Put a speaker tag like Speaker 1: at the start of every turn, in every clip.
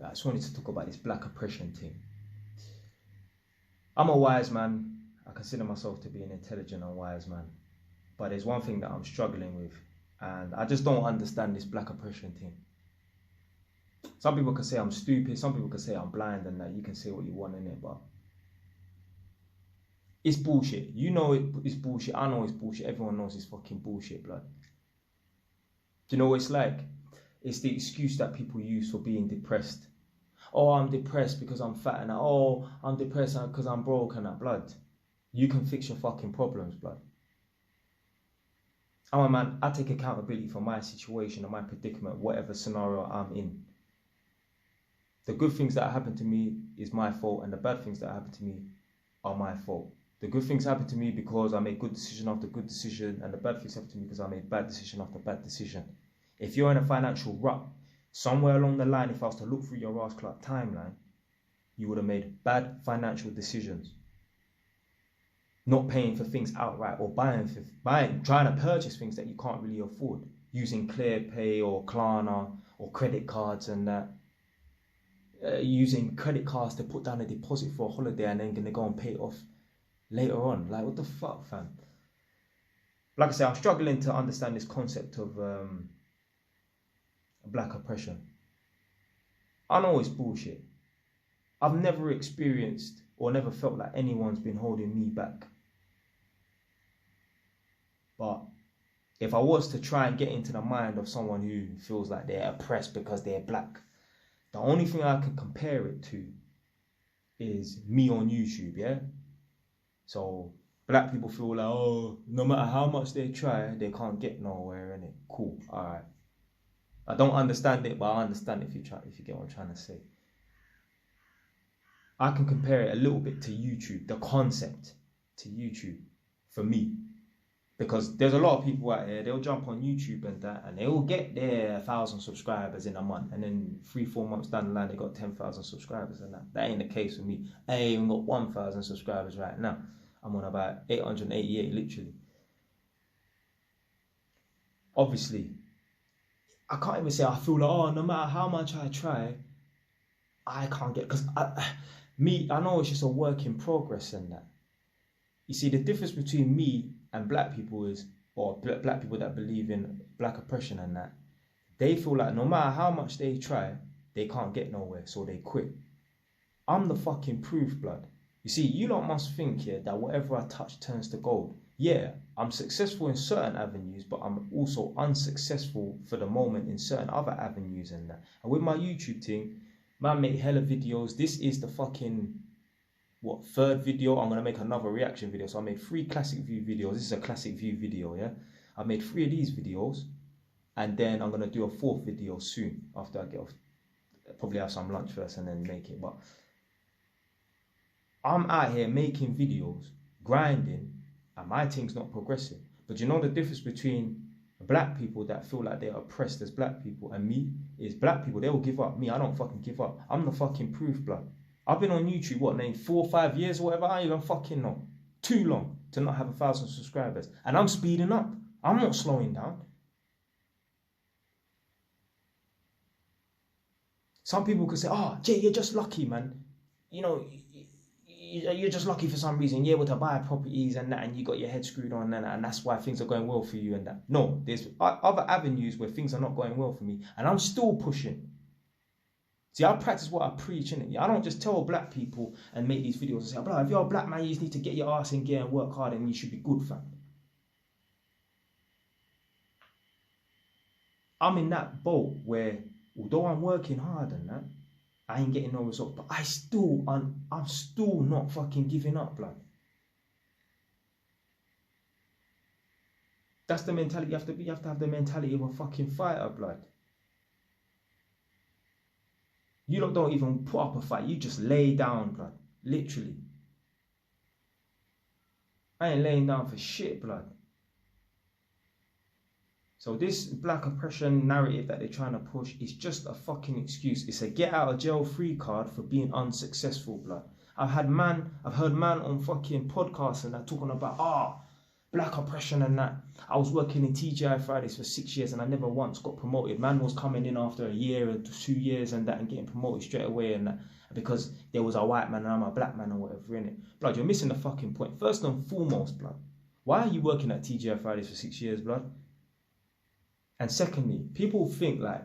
Speaker 1: I just wanted to talk about this black oppression thing. I'm a wise man. I consider myself to be an intelligent and wise man. But there's one thing that I'm struggling with, and I just don't understand this black oppression thing. Some people can say I'm stupid, some people can say I'm blind, and that you can say what you want in it, but it's bullshit. You know it's bullshit. I know it's bullshit. Everyone knows it's fucking bullshit, blood. Do you know what it's like? It's the excuse that people use for being depressed. Oh, I'm depressed because I'm fat, and that. Oh, I'm depressed because I'm broke, and that. Blood. You can fix your fucking problems, blood. I'm a man. I take accountability for my situation and my predicament, whatever scenario I'm in. The good things that happen to me is my fault, and the bad things that happen to me are my fault. The good things happen to me because I made good decision after good decision, and the bad things happen to me because I made bad decision after bad decision. If you're in a financial rut, somewhere along the line, if I was to look through your Ass Club timeline, you would have made bad financial decisions. Not paying for things outright, or trying to purchase things that you can't really afford, using ClearPay or Klarna or credit cards and that. Using credit cards to put down a deposit for a holiday and then gonna go and pay it off later on. Like, what the fuck, fam? Like I said, I'm struggling to understand this concept of black oppression. I know it's bullshit. I've never experienced or never felt like anyone's been holding me back. But if I was to try and get into the mind of someone who feels like they're oppressed because they're black, the only thing I can compare it to is me on YouTube, yeah? So black people feel like, oh, no matter how much they try, they can't get nowhere, innit? Cool, all right. I don't understand it, but I understand if you get what I'm trying to say. I can compare it a little bit to YouTube, the concept to YouTube for me. Because there's a lot of people out here, they'll jump on YouTube and that, and they will get their 1,000 subscribers in a month, and then 3-4 months down the line, they got 10,000 subscribers and that. That ain't the case for me. I ain't even got 1,000 subscribers right now. I'm on about 888, literally. Obviously, I can't even say I feel like, oh, no matter how much I try, I can't get, because I know it's just a work in progress and that. You see, the difference between me and black people is, or black people that believe in black oppression and that, they feel like no matter how much they try, they can't get nowhere, so they quit. I'm the fucking proof, blood. You see, you lot must think here that whatever I touch turns to gold. Yeah, I'm successful in certain avenues, but I'm also unsuccessful for the moment in certain other avenues and that. And with my YouTube thing, man, make hella videos. This is the fucking, third video. I'm going to make another reaction video. So I made 3 classic view videos. This is a classic view video, yeah? I made 3 of these videos, and then I'm going to do a 4th video soon after I get off. Probably have some lunch first and then make it. But I'm out here making videos, grinding, and my thing's not progressing. But you know the difference between black people that feel like they're oppressed as black people and me is black people, they will give up. Me, I don't fucking give up. I'm the fucking proof, blood. I've been on YouTube, 4 or 5 years or whatever, I don't even fucking know. Too long to not have 1,000 subscribers. And I'm speeding up. I'm not slowing down. Some people could say, oh, Jay, you're just lucky, man. You know, you're just lucky for some reason. You're able to buy properties and that, and you got your head screwed on and that's why things are going well for you and that. No, there's other avenues where things are not going well for me, and I'm still pushing. See, I practice what I preach, innit? I don't just tell black people and make these videos and say, bro, if you're a black man, you just need to get your ass in gear and work hard and you should be good, fam. I'm in that boat where, although I'm working hard and that, I ain't getting no result, but I'm still not fucking giving up, blood. That's the mentality you have to be. You have to have the mentality of a fucking fighter, blood. You don't even put up a fight. You just lay down, blood. Literally. I ain't laying down for shit, blood. So this black oppression narrative that they're trying to push is just a fucking excuse. It's a get out of jail free card for being unsuccessful, blood. I've heard man on fucking podcasts and they're talking about, black oppression and that. I was working in TGI Fridays for 6 years and I never once got promoted. Man was coming in after a year or 2 years and that and getting promoted straight away and that because there was a white man and I'm a black man or whatever in it. Blood, you're missing the fucking point. First and foremost, blood, why are you working at TGI Fridays for 6 years, blood? And secondly, people think like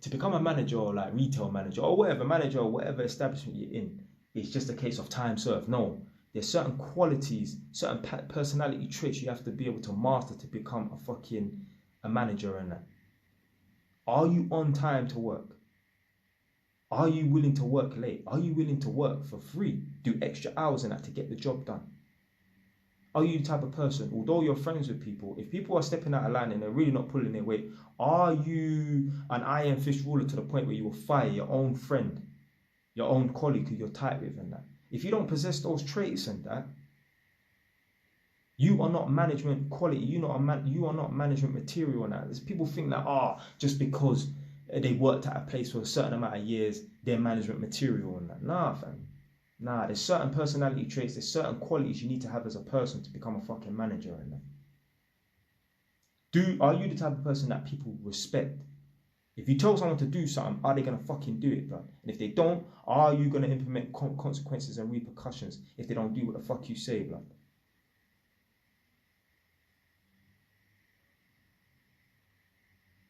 Speaker 1: to become a manager or like retail manager or whatever manager or whatever establishment you're in, it's just a case of time served. No. There's certain qualities, certain personality traits you have to be able to master to become a manager and that. Are you on time to work? Are you willing to work late? Are you willing to work for free? Do extra hours and that to get the job done? Are you the type of person, although you're friends with people, if people are stepping out of line and they're really not pulling their weight, are you an iron fist ruler to the point where you will fire your own friend, your own colleague who you're tight with and that? If you don't possess those traits and that, you are not management quality. You are not management material and that. There's people think that, just because they worked at a place for a certain amount of years, they're management material and that. Nah, fam. Nah, there's certain personality traits, there's certain qualities you need to have as a person to become a fucking manager and that. Are you the type of person that people respect? If you tell someone to do something, are they going to fucking do it, blood? And if they don't, are you going to implement consequences and repercussions if they don't do what the fuck you say, blood?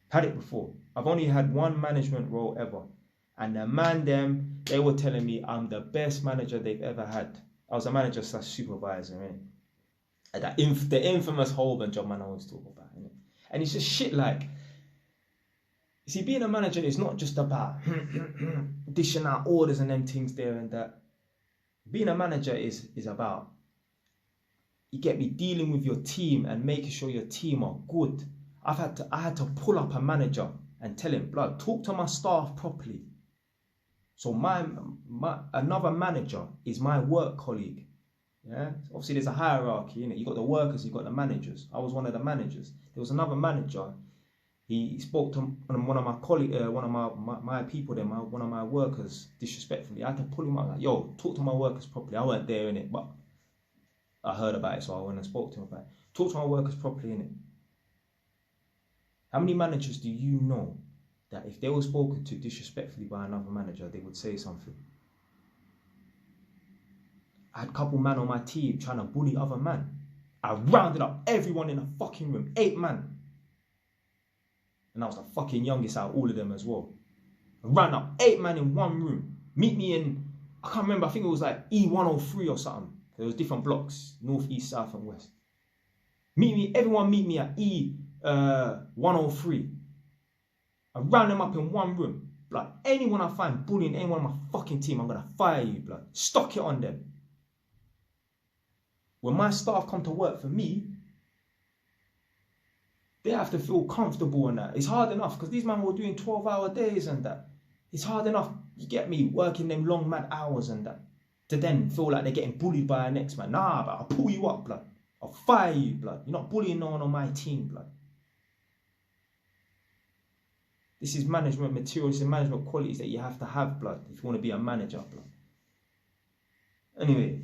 Speaker 1: Had it before. I've only had one management role ever. And the man they were telling me I'm the best manager they've ever had. I was a manager / supervisor, innit? And the infamous Holborn job man I always talk about, innit? And it's just shit like, you see, being a manager is not just about dishing out orders and them things there and that. Being a manager is about, you get me, dealing with your team and making sure your team are good. I had to pull up a manager and tell him, blood, talk to my staff properly. So another manager is my work colleague. Yeah, obviously there's a hierarchy in it. You got the workers, you got the managers. I was one of the managers. There was another manager. He spoke to one of my colleagues, one of my people there, one of my workers disrespectfully. I had to pull him up like, yo, talk to my workers properly. I weren't there in it, but I heard about it, so I went and spoke to him about it. Talk to my workers properly in it. How many managers do you know that if they were spoken to disrespectfully by another manager, they would say something? I had a couple men on my team trying to bully other men. I rounded up everyone in the fucking room, 8 men. And I was the fucking youngest out of all of them as well. I ran up 8 men in one room. Meet me in, I can't remember, I think it was like E103 or something. There was different blocks, north, east, south and west. Everyone meet me at E103. I ran them up in one room. Blood, anyone I find bullying anyone on my fucking team, I'm going to fire you, blood. Stock it on them. When my staff come to work for me, they have to feel comfortable in that. It's hard enough because these men were doing 12-hour days and that. It's hard enough, you get me, working them long mad hours and that. To then feel like they're getting bullied by our next man. Nah, but I'll pull you up, blood. I'll fire you, blood. You're not bullying no one on my team, blood. This is management material, this is management qualities that you have to have, blood, if you want to be a manager, blood. Anyway,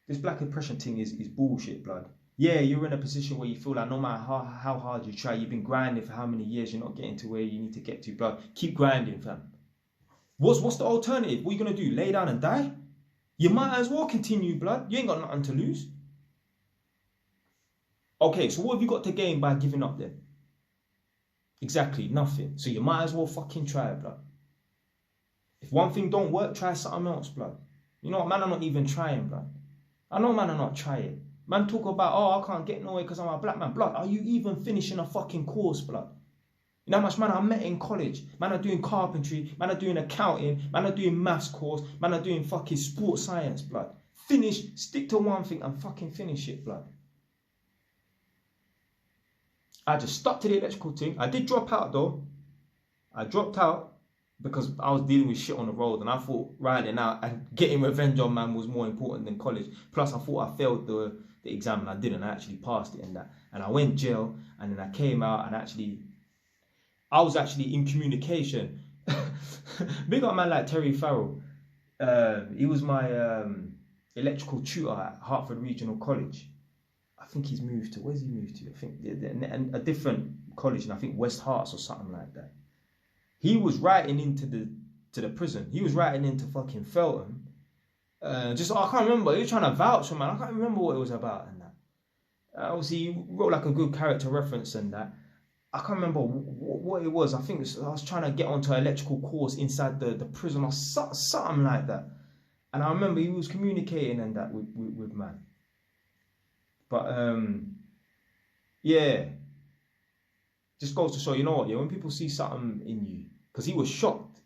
Speaker 1: this black oppression thing is bullshit, blood. Yeah, you're in a position where you feel like no matter how hard you try, you've been grinding for how many years, you're not getting to where you need to get to, blood. Keep grinding, fam. What's the alternative? What are you going to do? Lay down and die? You might as well continue, blood. You ain't got nothing to lose. Okay, so what have you got to gain by giving up then? Exactly, nothing. So you might as well fucking try it, blood. If one thing don't work, try something else, blood. You know what, man, I'm not even trying, blood. I know man, I'm not trying. Man talk about, I can't get nowhere because I'm a black man. Blood, are you even finishing a fucking course, blood? You know how much man I met in college? Man are doing carpentry, man are doing accounting, man are doing maths course, man are doing fucking sports science, blood. Finish, stick to one thing and fucking finish it, blood. I just stuck to the electrical thing. I did drop out though. I dropped out because I was dealing with shit on the road and I thought riding out and getting revenge on man was more important than college. Plus I thought I failed the exam and I didn't. I actually passed it in that. And I went jail and then I came out and I was actually in communication. Big up a man like Terry Farrell. He was my electrical tutor at Hertford Regional College. I think he's moved to, where's he moved to? I think a different college, and I think West Hearts or something like that. He was writing into the prison. He was writing into fucking Feltham. I can't remember. He was trying to vouch for, man. I can't remember what it was about and that. Obviously, he wrote like a good character reference and that. I can't remember what it was. I think I was trying to get onto an electrical course inside the prison or something like that. And I remember he was communicating and that with man. But yeah, just goes to show, you know what, yeah, when people see something in you, because he was shocked,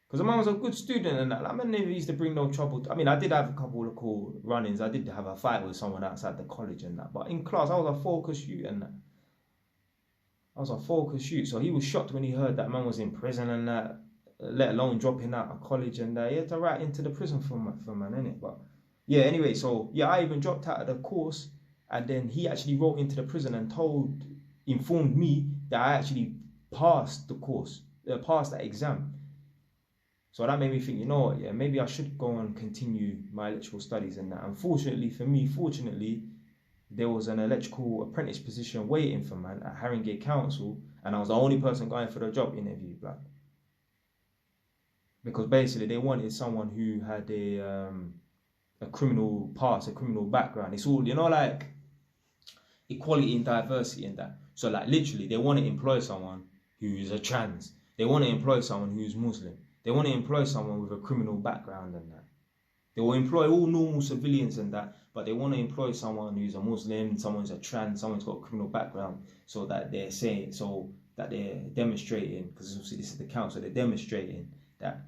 Speaker 1: because the man was a good student and that. Like, man never used to bring no trouble. I mean, I did have a couple of cool run-ins. I did have a fight with someone outside the college and that. But in class, I was a focus shoot and that. I was a focus shoot. So he was shocked when he heard that man was in prison and that, let alone dropping out of college and that. He had to write into the prison for man, innit? But yeah, anyway, so yeah, I even dropped out of the course, and then he actually wrote into the prison and informed me that I actually passed the course, passed that exam. So that made me think, you know what, yeah, maybe I should go and continue my electrical studies and that. Unfortunately for me, there was an electrical apprentice position waiting for man at Haringey Council, and I was the only person going for the job interview, like. Because basically they wanted someone who had a criminal past, a criminal background. It's all, you know, like equality and diversity and that. So like literally they want to employ someone who's a trans. They want to employ someone who's Muslim. They want to employ someone with a criminal background and that. They will employ all normal civilians and that, but they want to employ someone who's a Muslim, someone who's a trans, someone who's got a criminal background, so that they're demonstrating, because obviously this is the council, they're demonstrating that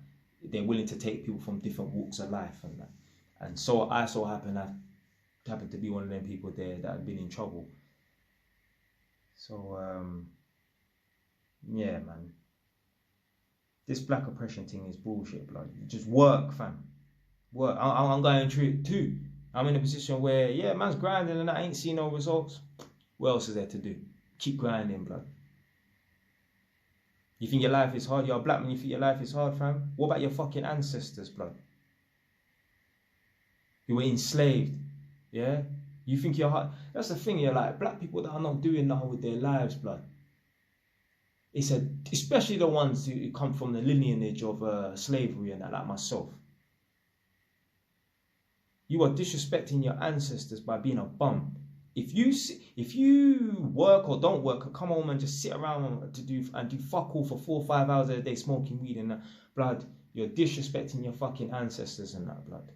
Speaker 1: they're willing to take people from different walks of life and that. And so I happened to be one of them people there that had been in trouble. So yeah, man. This black oppression thing is bullshit, blood. Just work, fam. Work. I'm going through it too. I'm in a position where, yeah, man's grinding and I ain't seen no results. What else is there to do? Keep grinding, blood. You think your life is hard? You're a black man, you think your life is hard, fam? What about your fucking ancestors, blood? You were enslaved, yeah? You think you're hard? That's the thing, you're like, black people that are not doing nothing with their lives, blood. Especially the ones who come from the lineage of slavery and that, like myself. You are disrespecting your ancestors by being a bum. If you work or don't work, or come home and just sit around and do fuck all for 4 or 5 hours a day smoking weed and that, blood, you're disrespecting your fucking ancestors and that, blood.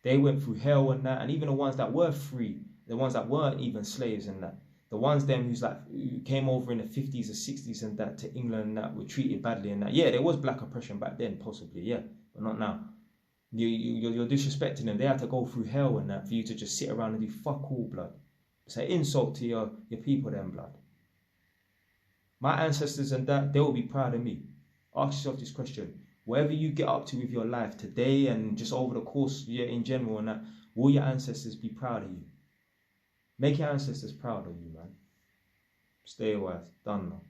Speaker 1: They went through hell and that, and even the ones that were free, the ones that weren't even slaves and that, the ones who came over in the 50s or 60s and that to England and that were treated badly and that. Yeah, there was black oppression back then, possibly, yeah, but not now. You're disrespecting them. They had to go through hell and that for you to just sit around and do fuck all, blood. It's an insult to your people then, blood. My ancestors and that, they will be proud of me. Ask yourself this question. Whatever you get up to with your life today and just over the course, yeah, in general and that, will your ancestors be proud of you? Make your ancestors proud of you, man. Stay wise. Done now.